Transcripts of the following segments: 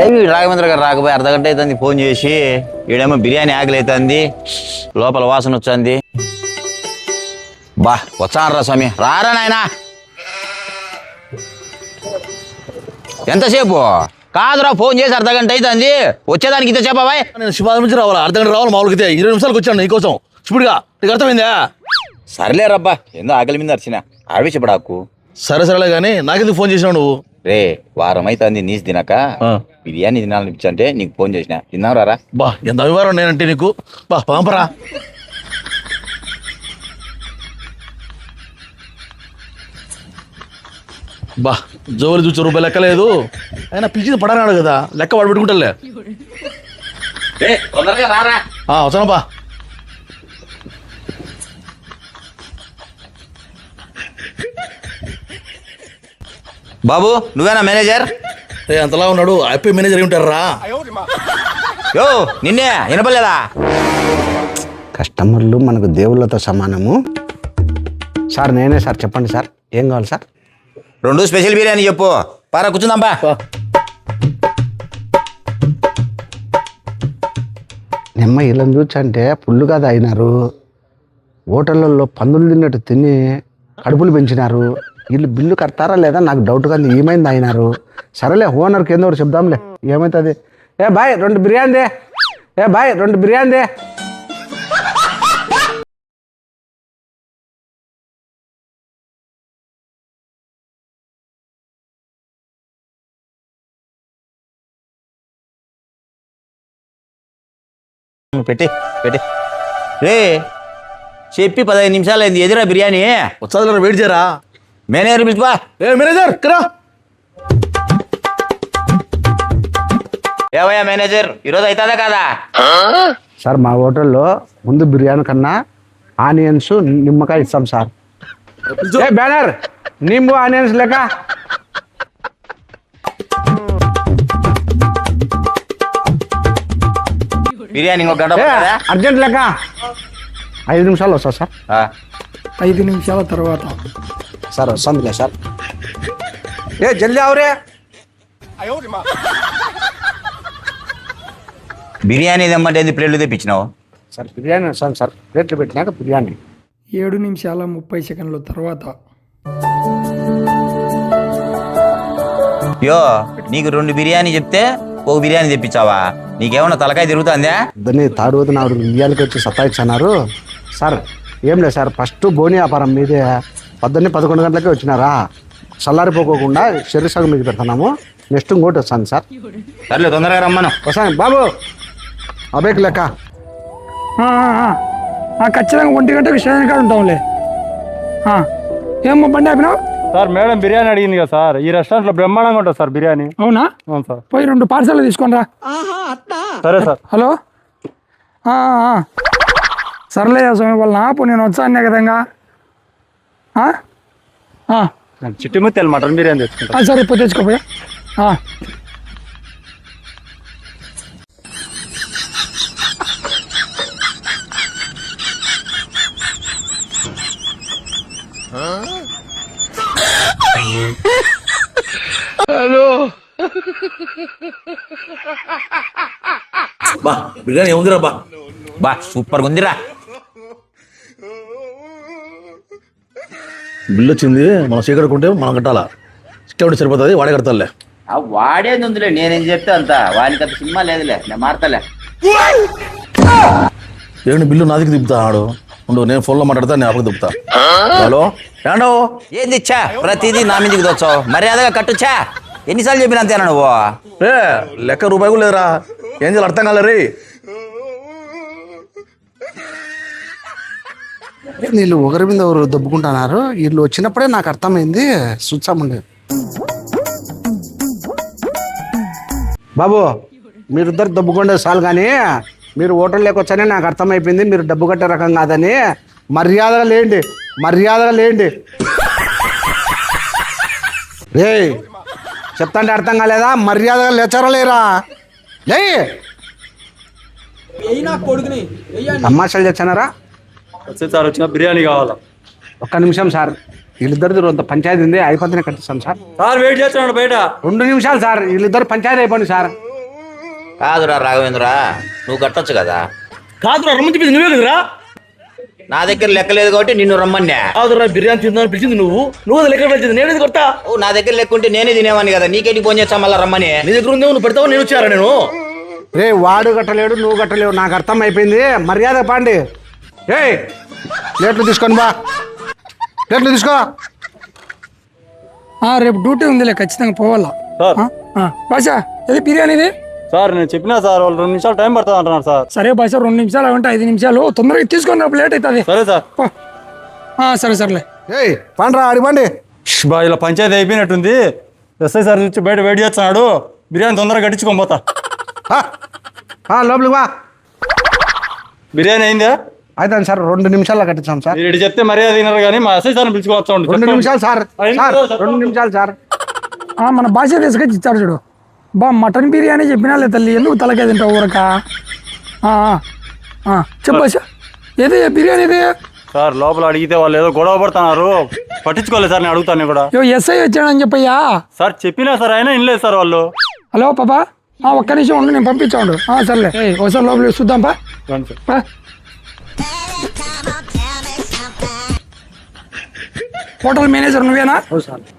ఏమి రాఘవేంద్ర గారు రాకపోయి అర్ధగంట అవుతుంది ఫోన్ చేసి. ఈడేమో బిర్యానీ ఆకలి అవుతుంది, లోపల వాసన వచ్చింది. బా వచ్చానరా స్వామి, రారా నాయనా. ఎంతసేపు కాదురా, ఫోన్ చేసి అర్ధగంట అవుతుంది, వచ్చేదానికి ఇంత చెప్పావా? నేను శివాజీ నుంచి రావాలా? అర్ధగంట రావాలి, మామూలుగా 20 నిమిషాలకు వచ్చాను నీకోసం. ఇప్పుడుగా నీకు అర్థమైందా? సర్లే రబ్బా, ఎందో ఆకలి మీద అరిచిన ఆవేశపడాకు. సరేలే కానీ నాకెందుకు ఫోన్ చేసినావు నువ్వు? రే వారం అవుతుంది నీసు తినక, బిర్యానీ తినాలనిపించంటే నీకు ఫోన్ చేసిన. తిన్నావు రారా? బా ఎంత అభిమానం నేనంటే నీకు. బా పంపరా. బా జోలు చూచే రూపాయలు లెక్కలేదు, అయినా పిలిచింది పడనాడు కదా, లెక్క వాడు పెట్టుకుంటాలే. వస్తాను బా. బాబు నువ్వేనా మేనేజర్? అంతలా ఉన్నాడు, హ్యాపీ మేనేజర్ అయి ఉంటారా? యో నిన్నే వినపలేదా? కస్టమర్లు మనకు దేవుళ్ళతో సమానము. సార్ నేనే సార్, చెప్పండి సార్ ఏం కావాలి సార్? 2 స్పెషల్ బిర్యానీ చెప్పు. పారా కూర్చుందాంపా. నిమ్మ ఇలా చూచంటే పుల్లుగా తాగినారు, హోటళ్ళల్లో పందులు తిన్నట్టు తిని కడుపులు పెంచినారు. వీళ్ళు బిల్లు కడతారా లేదా నాకు డౌట్గా ఉంది. ఏమైంది అయినారు? సరేలే ఓనర్కి ఏందో ఒకటి చెప్దాంలే, ఏమవుతుంది. ఏ బాయ్ 2 బిర్యానీ దే, ఏ బాయ్ 2 బిర్యానీ దే. పెట్టి పెట్టి రే చెప్పి 15 నిమిషాలు అయింది, ఎదురా బిర్యానీ. వచ్చాది, వెయిట్ చేయరా. మేనేజర్ పిలుచువా. ఏ మేనేజర్ కరా. ఏవయ్యా మేనేజర్, ఈరోజు అవుతుందా కాదా? సార్ మా హోటల్లో ముందు బిర్యానీ కన్నా ఆనియన్స్ నిమ్మకాయ ఇస్తాం సార్. ఏ బ్యానర్ నింబు ఆనియన్స్ లెక్క. బిర్యానీ ఇంకొక గంట అర్జెంట్ లెక్క. 5 నిమిషాలు వస్తా సార్. 5 నిమిషాల తర్వాత సార్ వస్తుందిలే సార్. ఏ జల్దీ అవరే. బిర్యానీ తెమ్మంటే ప్లేట్లు తెప్పించినావు సార్? బిర్యానీ వస్తాను సార్, ప్లేట్లు పెట్టినాక బిర్యానీ. 7 నిమిషాల 30 సెకండ్ల తర్వాత. యో నీకు 2 బిర్యానీ చెప్తే 1 బిర్యానీ తెప్పించావా? నీకేమన్నా తలకాయ తిరుగుతుందా? దాన్ని తాడు నా బియ్యాలకి వచ్చి సతాయిస్తున్నారు సార్. ఏం లేదు సార్, ఫస్ట్ బోని వ్యాపారం మీదే. 11 గంటలకే వచ్చినారా, చల్లారిపోకోకుండా శరీర సగం మీద పెడుతున్నాము. నెక్స్ట్ ఇంకోటి వస్తాను సార్. సర్లే తొందరగా రమ్మను. వస్తాను బాబు. అబేక్ లెక్క. ఖచ్చితంగా 1 గంటకు స్టేషన్ కాడ ఉంటాంలే. ఏమో బండి ఆపినావు? సార్ మేడం బిర్యానీ అడిగింది కదా సార్, ఈ రెస్టారెంట్ లో బ్రహ్మాండంగా ఉంటుంది సార్ బిర్యానీ. అవునా? అవును సార్. పోయి 2 పార్సల్ తీసుకొని రా. సరే సార్. హలో సర్లే స్వామి, వాళ్ళని ఆపు, నేను వచ్చాను కదంగా. చిట్టిముత్యాలు మటన్ బిర్యానీ తెచ్చుకుంటా. సరే ఇప్పుడు తెచ్చుకోపోయా. హలో బా బిర్యానీ ఏముందిరా? బా బా సూపర్గా ఉందిరా. బిల్లు వచ్చింది, మనం సీకడుకుంటే మనం కట్టాలా? ఇష్టం సరిపోతుంది, వాడే కడతాలే. వాడేది ఉందిలే, నేనేం చెప్తే అంత వానికి అంత సినిమా లేదులే, నేను మారతలే. ఏంటి బిల్లు నాదికి తిప్పుతాడు? ఉండు, నేను ఫోన్లో మాట్లాడతా, నేను అప్పకి తిప్పుతా. హలో ఏండో ఏంది ఇచ్చా ప్రతిదీ నా మీదకి తెచ్చావు, మర్యాదగా కట్టుచ్చా. ఎన్నిసార్లు చెప్పిన అంతేనా నువ్వు? లెక్క రూపాయి కూడా లేదురా, ఏం చేయాలి అర్థం కాలే రే. వీళ్ళు ఒకరి మీద ఒకరు దబ్బుకుంటున్నారు. వీళ్ళు వచ్చినప్పుడే నాకు అర్థమైంది సుచ్చామండి. బాబు మీరిద్దరు దబ్బుకుండే చాలు, కానీ మీరు హోటల్ లేకొచ్చానే నాకు అర్థమైపోయింది మీరు డబ్బు కట్టే రకం కాదని. మర్యాదగా లేండి, మర్యాదగా లేండి. రే చెప్తాంటే అర్థం కాలేదా? మర్యాదగా లేచారా లేరా? లే తమాషాలు తెచ్చానారా? వచ్చే సార్ వచ్చిన బిర్యానీ కావాలా? 1 నిమిషం సార్, వీళ్ళిద్దరిది అంత పంచాయతీ ఉంది, అయిపోతేనే కట్టిస్తాం సార్. సార్ వెయిట్ చేస్తున్నాడు బయట. 2 నిమిషాలు సార్, వీళ్ళిద్దరు పంచాయతీ అయిపోయింది సార్. కాదురా రాఘవేంద్ర, నువ్వు కట్టొచ్చు కదా. కాదురా రమ్మని చెప్పింది నువ్వే కదరా. నా దగ్గర లెక్కలేదు కాబట్టి నిన్ను రమ్మన్నా. కాదురా బిర్యానీ తిందని పిలిచింది నువ్వు లెక్క పెట్టింది నేనేది కొట్టా. ఓ నా దగ్గర లెక్కుంటే నేనే తినేవాడిని కదా, నీకేంటి ఫోన్ చేస్తా మళ్ళీ రమ్మని. నీ దగ్గర ఉంది నువ్వు పెడతావు, నేను వచ్చారా నేను. రే వాడు కట్టలేడు, నువ్వు కట్టలేవు, నాకు అర్థం అయిపోయింది. మర్యాద పాండి. ఏయ్ ప్లేట్లు తీసుకొని బా, ప్లేట్లు తీసుకో. రేపు డ్యూటీ ఉందిలే, ఖచ్చితంగా పోవాలా. సార్. భాష ఏది బిర్యానీది? సార్ నేను చెప్పినా సార్, వాళ్ళు 2 నిమిషాలు టైం పడుతుంది అంటున్నారు సార్. సరే భాష, 2 నిమిషాలు అంటే 5 నిమిషాలు తొందరగా తీసుకొని రేపు లేట్ అవుతుంది. సరే సార్. సరే సర్లే. ఏయ్ పండ్రా అడిగండి. బా ఇలా పంచాయతీ అయిపోయినట్టుంది. ఎస్ఐ సార్ వచ్చి బయట వెయిట్ చేస్తున్నాడు. బిర్యానీ తొందరగా కట్టించుకొని పోతా. లోపలికి బా. బిర్యానీ అయిందా? అయితే సార్ 2 నిమిషాల్లో కట్టించాం సార్. మీరు చెప్తే మర్యాద తినరు కానీ మా ఎస్ఐ సార్ పిలుచుకోవచ్చు. 2 నిమిషాలు సార్, 2 నిమిషాలు సార్. మన భాష తీసుకొచ్చి ఇచ్చాడు చూడు. మటన్ బిర్యానీ చెప్పినా లేదు తల్లి, ఎందుకు తలకే తింటావు ఊరక? చెప్పు భాష, ఏది బిర్యానీ ఇది? సార్ లోపల అడిగితే వాళ్ళు ఏదో గొడవ పడుతున్నారు, పట్టించుకోలేదు సార్. నేను అడుగుతాను కూడా. ఎస్ఐ వచ్చాడని చెప్పయ్యా. సార్ చెప్పినా సార్, అయినా వినలేదు సార్ వాళ్ళు. హలో పాపా, ఒక్క నిమిషం ఉండు, నేను పంపించాడు. సర్లే ఒకసారి లోపల చూద్దాం పా. హోటల్ మేనేజర్ నువ్వేనా?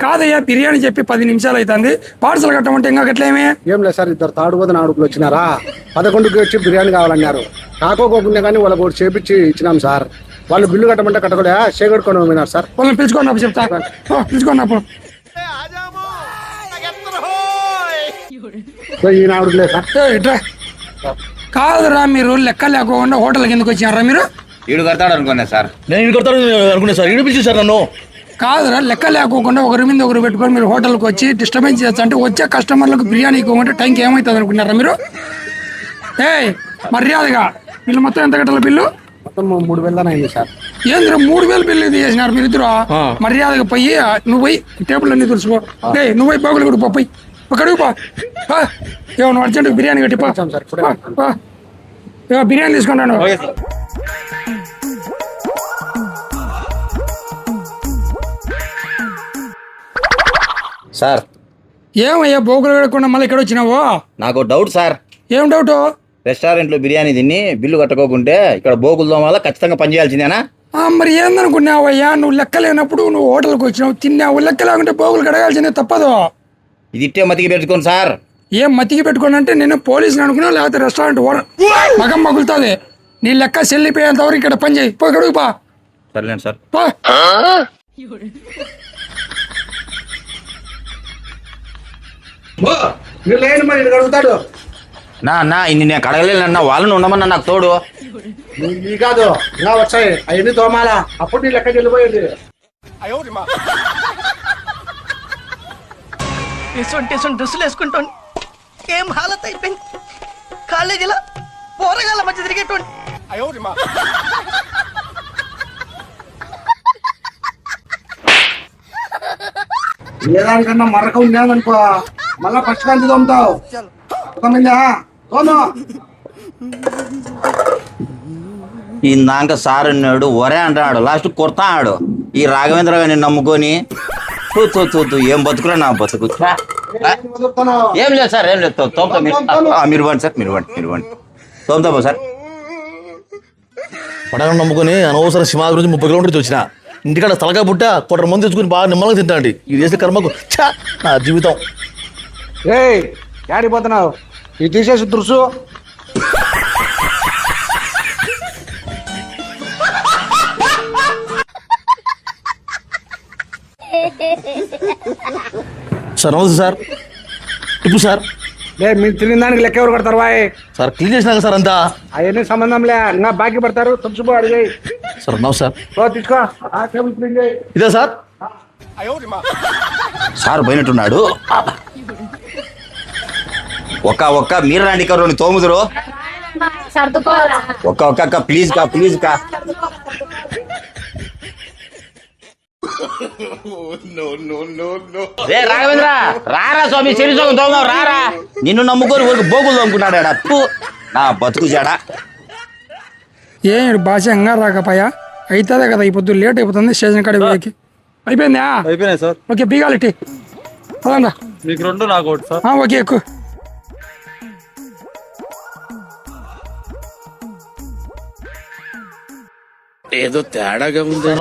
కాదయ్యా, బిర్యానీ చెప్పి 10 నిమిషాలు అవుతుంది, పార్సల్ కట్టమంటే ఇంకా గట్లేమే? ఏం లేదు సార్, ఇద్దరు తాడుబోతున్న ఆడుకులు వచ్చినారా, 11కి వచ్చి బిర్యానీ కావాలన్నారు. కాకోకుండా కానీ వాళ్ళకి ఒకటి చేపించి ఇచ్చినాం సార్. వాళ్ళు బిల్లు కట్టమంటే కట్టకూడదా, చేకట్టుకొని పోయినారు సార్. వాళ్ళని పిలుచుకోండి చెప్తా, పిలుచుకోండి అప్పుడు. ఈయన ఆడుకులే సార్. ఇట్రా. కాదురా, మీరు లెక్క లేకుండా హోటల్కి ఎందుకు వచ్చినారా మీరు? ఈడు కడతాడు అనుకున్నా సార్. నేను ఇది కొడతాను అనుకున్నా సార్, ఈడు పిలిచి సార్ నన్ను. కాదురా, లెక్క లేకోకుండా ఒకరి మీద ఒకరు పెట్టుకొని మీరు హోటల్కి వచ్చి డిస్టర్బెన్స్ చేస్తా అంటే వచ్చే కస్టమర్లకు బిర్యానీ ఇవ్వకుంటే టైంకి ఏమవుతుంది అనుకున్నారా మీరు? మర్యాదగా వీళ్ళు మొత్తం ఎంత కట్టాలి బిల్లు? మొత్తం 3,000 అయింది సార్. ఏంద్ర 3,000 బిల్లు ఇది చేసినారు మీరు ఇద్దరు? మర్యాదగా పోయి నువ్వు పోయి టేబుల్ అన్ని తులుసుకో. నువ్వు పోయి బాగులు కూడా పోయి ఒకడుగు పో. ఏమన్నా అర్జెంట్ బిర్యానీ కట్టి బిర్యానీ తీసుకుంటాను. సార్ ఏమయ్యా బోగులు పెడకుండా మళ్ళీ ఇక్కడ వచ్చినావు? నాకు డౌట్ సార్. ఏం డౌట్? రెస్టారెంట్లో బిర్యానీ తిని బిల్లు కట్టుకోకుంటే ఇక్కడ బోగుల వల్ల ఖచ్చితంగా పనిచేయాల్సిందేనా? మరి ఏందనుకున్నావయ్యా, నువ్వు లెక్క లేనప్పుడు నువ్వు హోటల్కి వచ్చినావు, తిన్నావు, లెక్క లేకుంటే బోగులు కడగాల్సిందే, తప్పదు. ఇది ఇట్టే మతికి పెట్టుకోండి సార్. ఏం మతికి పెట్టుకోండి అంటే నేను పోలీసుని అనుకున్నావు, లేకపోతే రెస్టారెంట్ మగం మగులుతుంది. నీ లెక్క చెల్లిపోయేంత వరకు ఇక్కడ పని చేయి, పోయి కడుగు పా. సర్లేండి సార్. అడుగుతాడు నా ఇన్ని నేను కడగలేనన్నా, వాళ్ళని ఉండమన్నా నాకు తోడు. నీ కాదు ఇంకా వచ్చాయి అవన్నీ తోమాలా, అప్పుడు నీ లెక్క చెల్లిపోయింది. డ్రెస్సులు వేసుకుంటాను, ఏం హాలత్ అయిపోయింది. కాలేజీలో పోరగాళ్ళ మధ్య తిరిగేటువంటి ఏదానికన్నా మరక ఉండేదనుకో, మళ్ళా ఫస్ట్ కంటి తోముతావు. ఇందాక సార్ అన్నాడు ఒరే అంటాడు, లాస్ట్ కొడతాడు. ఈ రాఘవేంద్ర గారిని నమ్ముకొని ఏం బతుకురా నా బతుకు. ఏం లేదు సార్, ఏం లేదు. తోముతా మీరు వండి సార్, మీరు వండి తోముతామా సార్. పడగను నమ్ముకొని అనవసరం సింహాద్రి నుంచి 30 కిలోమీటర్స్ వచ్చిన ఇంటికాడ తలగా పుట్ట 1 మంది తెచ్చుకుని బాగా నిమ్మలంగా తింటాండి. ఇది చేసే కర్మకు నా జీవితం. ఏడిపోతున్నావు, ఇది తీసేసి దురుసు. సార్ నమస్తే సార్. Tip sir. మీరు తిరిగిన దానికి లెక్క ఎవరు కడతారు బాయ్? సార్ క్లీన్ చేసినాక సార్ అంతా అవన్నీ సంబంధం లే, ఇంకా బాకీ పడతారు. తులుసుపో అడిగాయి సార్. నమస్తే సార్. తీసుకో టేబుల్ క్లీన్ చేయి. ఇదే సార్. సార్ పోయినట్టున్నాడు. ఒక్క మీరు రండి కరోని తోముదురు. ఒక్క ప్లీజ్ కా రాఘవేంద్ర రారా స్వామి, చెరిసోగం తోముదాం రారా. నిన్ను నమ్ముకొని ఊరికి బోగులు తోముకున్నాడు. నా బతుకు జాడా. భాష ఇంకా రాకపోయా? అవుతుందే కదా, ఈ పొద్దు లేట్ అయిపోతుంది స్టేషన్ కాడ పోయేకి. అయిపోయిందా? అయిపోయినాయి సార్. ఓకే బీగాలిట్టి పదంగా. మీకు 2 నాకు 1 సార్. ఓకే ఎక్కువ.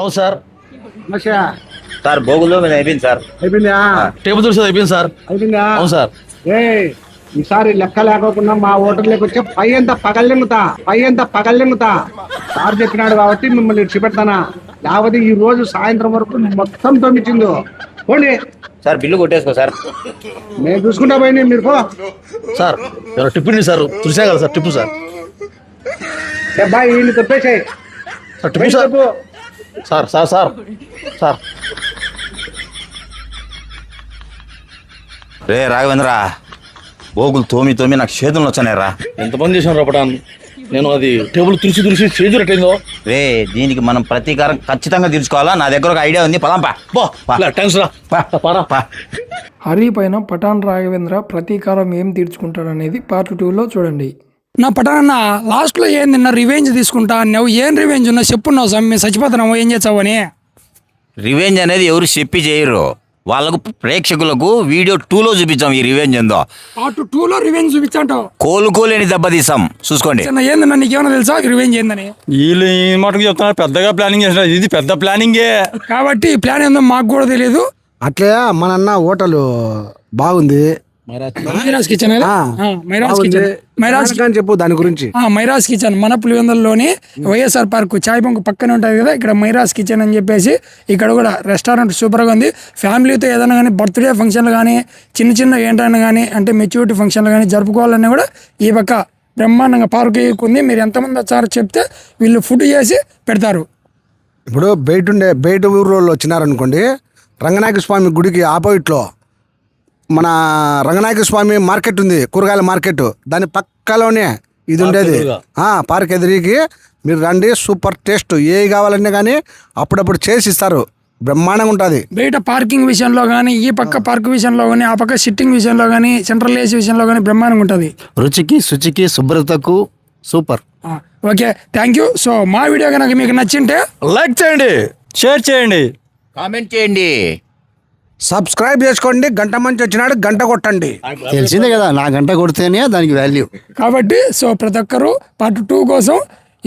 అవును సార్. సార్ బోగులో మీద అయిపోయింది సార్. అయిపోయిందా? టేబుల్ తుడిచేది అయిపోయింది సార్. అయిపోయిందా? అవును సార్. ఈసారి లెక్క లేకోకుండా మా ఓటర్లకు వచ్చే పై అంతా పగలెంగుతా సార్ చెప్పినాడు కాబట్టి మిమ్మల్ని ఇచ్చిపెడతానా, లేకపోతే ఈ రోజు సాయంత్రం వరకు మొత్తం తొమ్మిచిందో పోండి. సార్ బిల్లు కొట్టేసుకో సార్. నేను చూసుకుంటా పోయి మీరు పో. సార్ టిప్పు సార్ తుడిసా కదా సార్ టిప్పు సార్. బాయ్ వీళ్ళు తప్పేసాయి sir tip sir. Sir sir sir sir రే రాఘవేంద్ర, బోగులు తోమి నాకు చేతులు వచ్చానేరా. ఎంతమంది చేసాను రపటాన్ని నేను. అది టేబుల్ తుడిచి స్టేజ్ రెట్టయిందో. రే దీనికి మనం ప్రతీకారం ఖచ్చితంగా తీర్చుకోవాలా. నా దగ్గర ఒక ఐడియా ఉంది, పదాంపా. థ్యాంక్స్ రా. హరి పైన పఠాన్ రాఘవేంద్ర ప్రతీకారం ఏం తీర్చుకుంటాడనేది పార్ట్ 2లో చూడండి. నా పఠాన్ లాస్ట్లో ఏంది నా రివెంజ్ తీసుకుంటా అన్నావు. ఏం రివెంజ్ ఉన్నా చెప్పున్నావు సార్. మేము చచ్చిపోతున్నావు ఏం చేస్తావు అని. రివెంజ్ అనేది ఎవరు చెప్పి చేయరు, వాళ్ళకు ప్రేక్షకులకు వీడియో 2లో చూపించాం ఈ రివెంజ్ ఏందో. పార్ట్ 2లో రివెంజ్ చూపించాంటావు. కోలుకోలేని దెబ్బతీసాం చూసుకోండి. ఏందన్నా నీకేమైనా తెలుసా రివెంజ్ ఏందని? వీళ్ళు ఈ మటుకు చెప్తున్నారు, పెద్దగా ప్లానింగ్ చేసినారు. ఇది పెద్ద ప్లానింగే కాబట్టి ఈ ప్లాన్ ఏందో మాకు కూడా తెలియదు. అట్లే మన హోటల్ బాగుంది. మైరాజ్ కిచెన్ చెప్పు దాని గురించి. మైరాజ్ కిచెన్ మన పులివెందులలోని వైఎస్ఆర్ పార్క్ చాయ్ బంక్ పక్కనే ఉంటుంది కదా, ఇక్కడ మైరాజ్ కిచెన్ అని చెప్పేసి ఇక్కడ కూడా రెస్టారెంట్ సూపర్గా ఉంది. ఫ్యామిలీతో ఏదైనా కానీ బర్త్డే ఫంక్షన్లు కానీ చిన్న ఏంటైనా కానీ అంటే మెచ్యూరిటీ ఫంక్షన్లు కానీ జరుపుకోవాలన్నా కూడా ఈ పక్క బ్రహ్మాండంగా పార్క్ ఉంది. మీరు ఎంతమంది వచ్చారో చెప్తే వీళ్ళు ఫుడ్ చేసి పెడతారు. ఇప్పుడు బయట ఊర్లో వచ్చినారనుకోండి, రంగనాయక స్వామి గుడికి ఆపోజిట్లో మన రంగనాయక స్వామి మార్కెట్ ఉంది, కూరగాయల మార్కెట్. దాని పక్కలోనే ఇది ఉండేది. పార్క్ ఎదురికి మీరు రండి, సూపర్ టేస్ట్. ఏ కావాలన్నా కానీ అప్పుడప్పుడు చేసి ఇస్తారు, బ్రహ్మాండంగా ఉంటుంది. బయట పార్కింగ్ విషయంలో కానీ ఈ పక్క పార్క్ విషయంలో కానీ ఆ పక్క సిట్టింగ్ విషయంలో కానీ సెంట్రల్ ఏసీ విషయంలో కానీ బ్రహ్మాండంగా ఉంటుంది. రుచికి శుచికి శుభ్రతకు super. Okay thank you. So మా వీడియో కనుక మీకు నచ్చింటే లైక్ చేయండి, షేర్ చేయండి, కామెంట్ చేయండి, సబ్స్క్రైబ్ చేసుకోండి. గంట మంచి వచ్చినాడు గంట కొట్టండి. తెలిసిందే కదా, నా గంట కొడితేనే దానికి వాల్యూ. కాబట్టి సో ప్రతి ఒక్కరు పార్ట్ 2 కోసం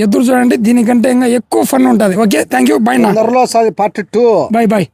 ఎదురు చూడండి. దీనికంటే ఇంకా ఎక్కువ ఫన్ ఉంటుంది. Okay thank you. బై నా పార్ట్ 2. బై. బాయ్.